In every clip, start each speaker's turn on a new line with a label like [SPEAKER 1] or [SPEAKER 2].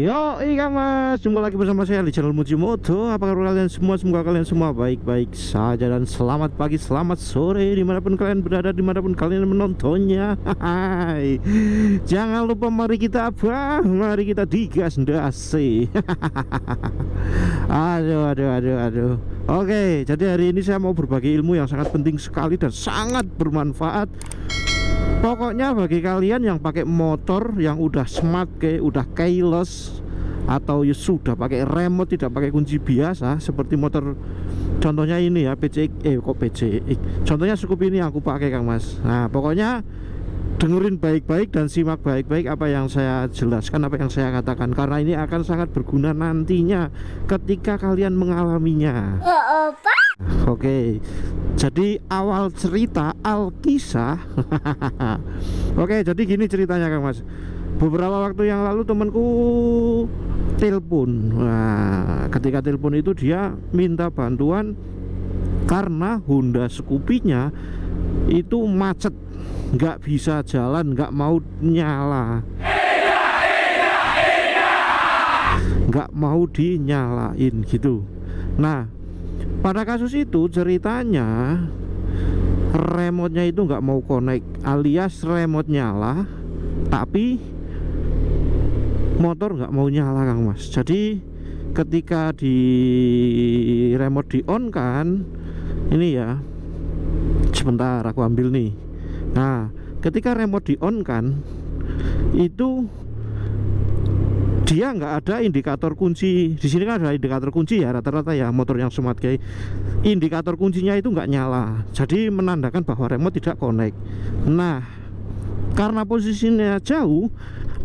[SPEAKER 1] Yo, iya mas, jumpa lagi bersama saya di channel Mujimoto. Apa kabar kalian semua? Semoga kalian semua baik-baik saja. Dan selamat pagi, selamat sore, dimanapun kalian berada, dimanapun kalian menontonnya. Hai. Jangan lupa mari kita apa? Mari kita digas-dasi. Aduh. Oke, jadi hari ini saya mau berbagi ilmu yang sangat penting sekali dan sangat bermanfaat. Pokoknya bagi kalian yang pakai motor yang udah smart, kayak udah keyless, atau ya sudah pakai remote tidak pakai kunci biasa, seperti motor contohnya ini ya, PCX, contohnya Scoopy ini yang aku pakai Kang Mas. Nah pokoknya dengerin baik-baik dan simak baik-baik apa yang saya jelaskan, apa yang saya katakan, karena ini akan sangat berguna nantinya ketika kalian mengalaminya. Oke, jadi awal cerita Alkisah. Oke, jadi gini ceritanya Kang Mas. Beberapa waktu yang lalu temanku telepon. Nah, ketika telepon itu dia minta bantuan karena Honda Scoopy-nya itu macet, nggak bisa jalan, nggak mau nyala, nggak mau dinyalain gitu. Nah, pada kasus itu ceritanya remote-nya itu nggak mau connect, alias remote nyala tapi motor nggak mau nyala Kang Mas. Jadi ketika di remote di on kan, ini ya, sebentar aku ambil nih. Nah ketika remote di on kan, itu dia nggak ada indikator kunci. Di sini kan ada indikator kunci ya, rata-rata ya motor yang smart kayak indikator kuncinya itu nggak nyala, jadi menandakan bahwa remote tidak connect. Nah karena posisinya jauh,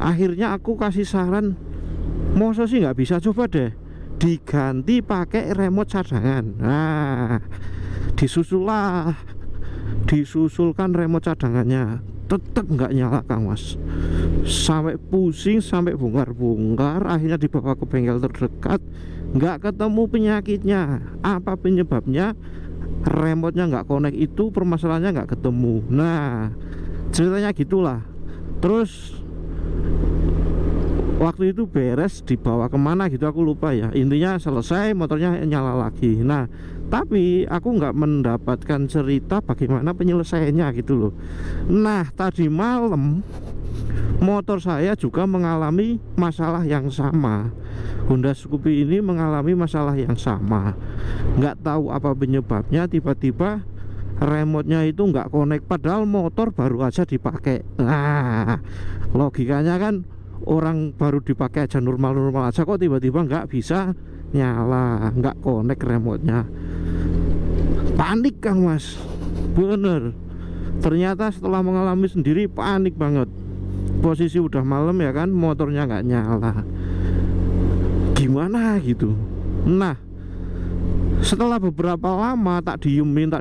[SPEAKER 1] akhirnya aku kasih saran, masa sih nggak bisa, coba deh diganti pakai remote cadangan. Nah disusulkan remote cadangannya, tetap nggak nyala Kang Mas. Sampai pusing, sampai bongkar-bongkar, akhirnya dibawa ke bengkel terdekat, nggak ketemu penyakitnya. Apa penyebabnya? Remote-nya nggak connect, itu permasalahannya nggak ketemu. Nah ceritanya gitulah. Terus waktu itu beres, dibawa kemana gitu aku lupa ya, intinya selesai, motornya nyala lagi. Nah tapi aku nggak mendapatkan cerita bagaimana penyelesaiannya gitu loh. Nah tadi malam motor saya juga mengalami masalah yang sama. Honda Scoopy ini mengalami masalah yang sama, nggak tahu apa penyebabnya, tiba-tiba remote-nya itu nggak connect, padahal motor baru aja dipakai. Nah logikanya kan orang baru dipakai aja normal-normal aja, kok tiba-tiba nggak bisa nyala, nggak connect remote-nya. Panik Kang Mas, bener. Ternyata setelah mengalami sendiri panik banget. Posisi udah malam ya kan, motornya nggak nyala, gimana gitu. Nah setelah beberapa lama tak diemin,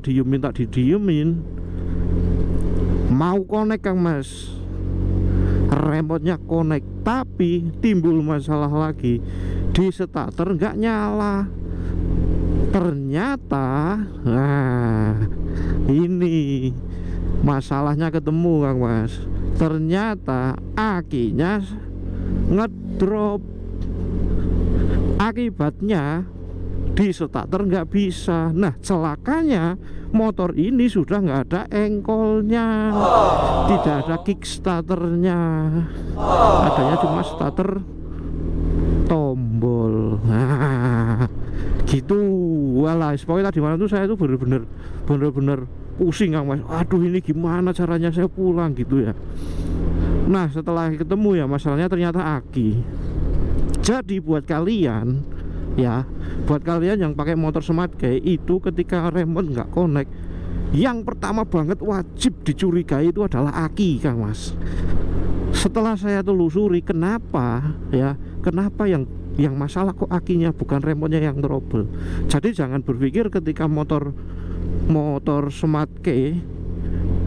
[SPEAKER 1] mau connect Kang Mas, remote-nya connect, tapi timbul masalah lagi, di starter nggak nyala. Ternyata nah ini masalahnya ketemu Kang Mas. Ternyata akinya ngedrop, akibatnya di starter nggak bisa. Nah celakanya motor ini sudah nggak ada engkolnya, tidak ada kickstarternya, adanya cuma starter tombol. Nah gitu. Walah pokoknya tadi malam tuh saya tuh bener-bener pusing Kang Mas. Aduh ini gimana caranya saya pulang gitu ya. Nah setelah ketemu ya masalahnya ternyata aki. Jadi buat kalian ya, buat kalian yang pakai motor smart kayak itu, ketika remote nggak connect, yang pertama banget wajib dicurigai itu adalah aki Kang Mas. Setelah saya telusuri kenapa yang masalah kok akinya, bukan remote-nya yang trouble. Jadi jangan berpikir ketika motor smart key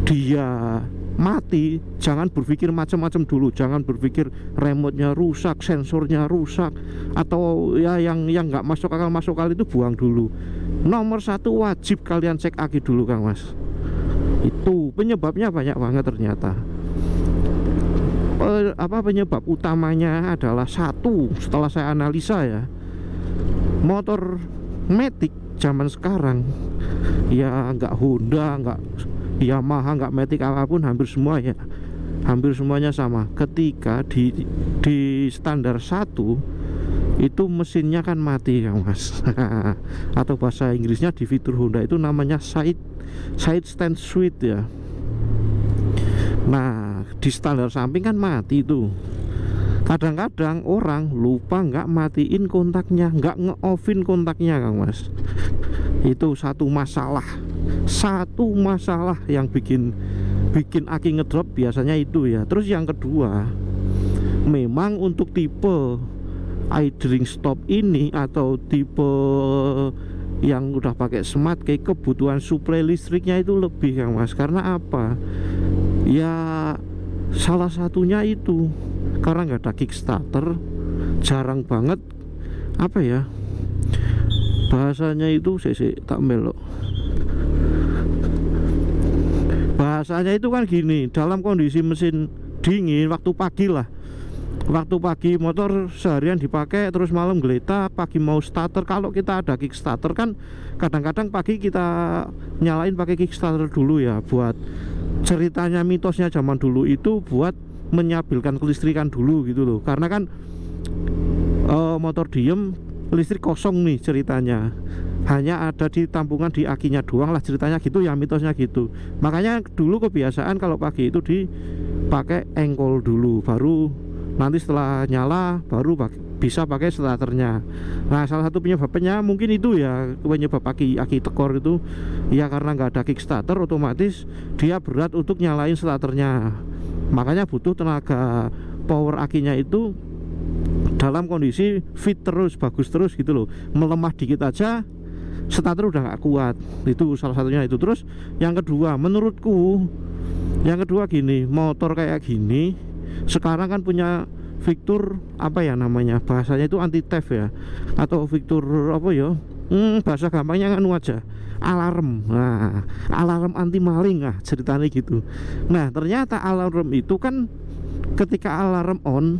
[SPEAKER 1] dia mati, jangan berpikir macam-macam dulu. Jangan berpikir remote-nya rusak, sensornya rusak, atau ya yang nggak masuk akal itu buang dulu. Nomor satu wajib kalian cek aki dulu Kang Mas. Itu penyebabnya banyak banget ternyata. penyebab utamanya adalah satu, setelah saya analisa ya, motor Matic zaman sekarang ya, nggak Honda, nggak Yamaha, nggak Matic apapun, hampir semua ya, hampir semuanya sama. Ketika di standar 1 itu mesinnya kan mati ya mas. Atau bahasa Inggrisnya di fitur Honda itu namanya side stand switch ya. Nah di standar samping kan mati tuh. Kadang-kadang orang lupa nggak matiin kontaknya, nggak nge-offin kontaknya Kang Mas. Itu satu masalah yang bikin aki ngedrop biasanya itu ya. Terus yang kedua, memang untuk tipe idling stop ini atau tipe yang udah pakai smart kayak kebutuhan suplai listriknya itu lebih Kang Mas. Karena apa? Ya salah satunya itu karena nggak ada kickstarter, jarang banget apa ya bahasanya itu, tak melok bahasanya itu kan gini, dalam kondisi mesin dingin waktu pagi lah, waktu pagi motor seharian dipakai terus malam geletak, pagi mau starter, kalau kita ada kickstarter kan kadang-kadang pagi kita nyalain pakai kickstarter dulu ya, buat ceritanya mitosnya zaman dulu itu buat menyabilkan kelistrikan dulu gitu loh. Karena kan motor diem, listrik kosong nih ceritanya, hanya ada di tampungan di akinya doang lah ceritanya gitu ya, mitosnya gitu. Makanya dulu kebiasaan kalau pagi itu dipakai engkol dulu, baru nanti setelah nyala baru bisa pakai starternya. Nah salah satu penyebabnya mungkin itu ya, penyebab aki tekor itu ya, karena nggak ada kickstarter otomatis dia berat untuk nyalain starternya. Makanya butuh tenaga power akinya itu dalam kondisi fit terus, bagus terus gitu loh. Melemah dikit aja starter udah nggak kuat. Itu salah satunya itu. Terus yang kedua, menurutku yang kedua gini, motor kayak gini sekarang kan punya fitur apa ya namanya, bahasanya itu anti theft ya, atau fitur apa ya, bahasa gampangnya kan aja alarm. Nah alarm anti maling lah ceritanya gitu. Nah ternyata alarm itu kan ketika alarm on,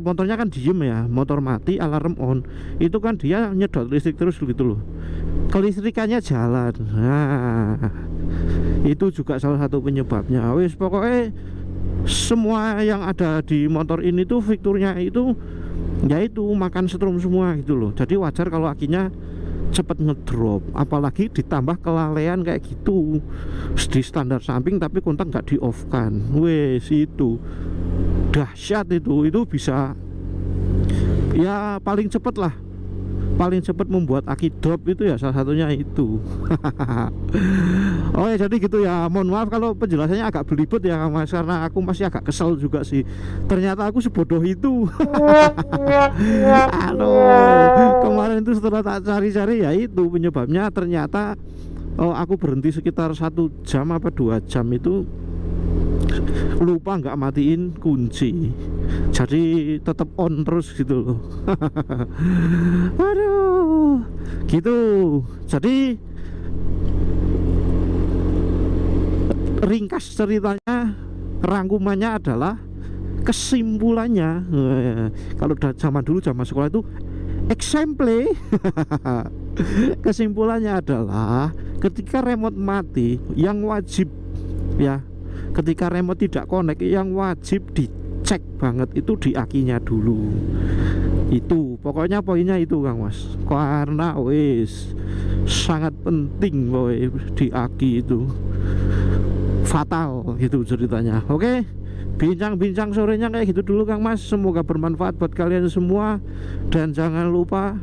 [SPEAKER 1] motornya kan diem ya, motor mati alarm on, itu kan dia nyedot listrik terus gitu loh, kelistrikannya jalan. Nah itu juga salah satu penyebabnya. Wis pokoknya semua yang ada di motor ini tuh fiturnya itu yaitu makan setrum semua gitu loh. Jadi wajar kalau akinya cepet ngedrop, apalagi ditambah kelalaian kayak gitu di standar samping tapi kontak nggak di off kan. Wes itu dahsyat, itu bisa ya paling cepet lah, paling cepet membuat aki drop itu ya, salah satunya itu. Oh ya jadi gitu ya, mohon maaf kalau penjelasannya agak belibet ya Mas, karena aku masih agak kesel juga sih, ternyata aku sebodoh itu. Aduh, kemarin itu setelah tak cari-cari ya itu penyebabnya, ternyata aku berhenti sekitar 1 jam apa 2 jam itu lupa nggak matiin kunci, jadi tetap on terus gitu loh. Aduh gitu. Jadi ringkas ceritanya, rangkumannya adalah, kesimpulannya kalau zaman dulu zaman sekolah itu eksempel. Kesimpulannya adalah ketika remote mati, yang wajib ya, ketika remote tidak connect, yang wajib dicek banget itu di akinya dulu. Itu pokoknya poinnya itu Kang Mas, karena wis sangat penting boy, di aki itu fatal gitu ceritanya. Oke, bincang-bincang sorenya kayak gitu dulu Kang Mas, semoga bermanfaat buat kalian semua, dan jangan lupa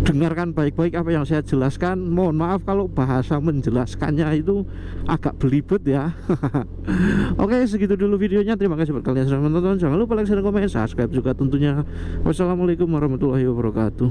[SPEAKER 1] dengarkan baik-baik apa yang saya jelaskan. Mohon maaf kalau bahasa menjelaskannya itu agak belibet ya. Oke, segitu dulu videonya. Terima kasih buat kalian yang sudah menonton. Jangan lupa like, share, komen, subscribe juga tentunya. Wassalamualaikum warahmatullahi wabarakatuh.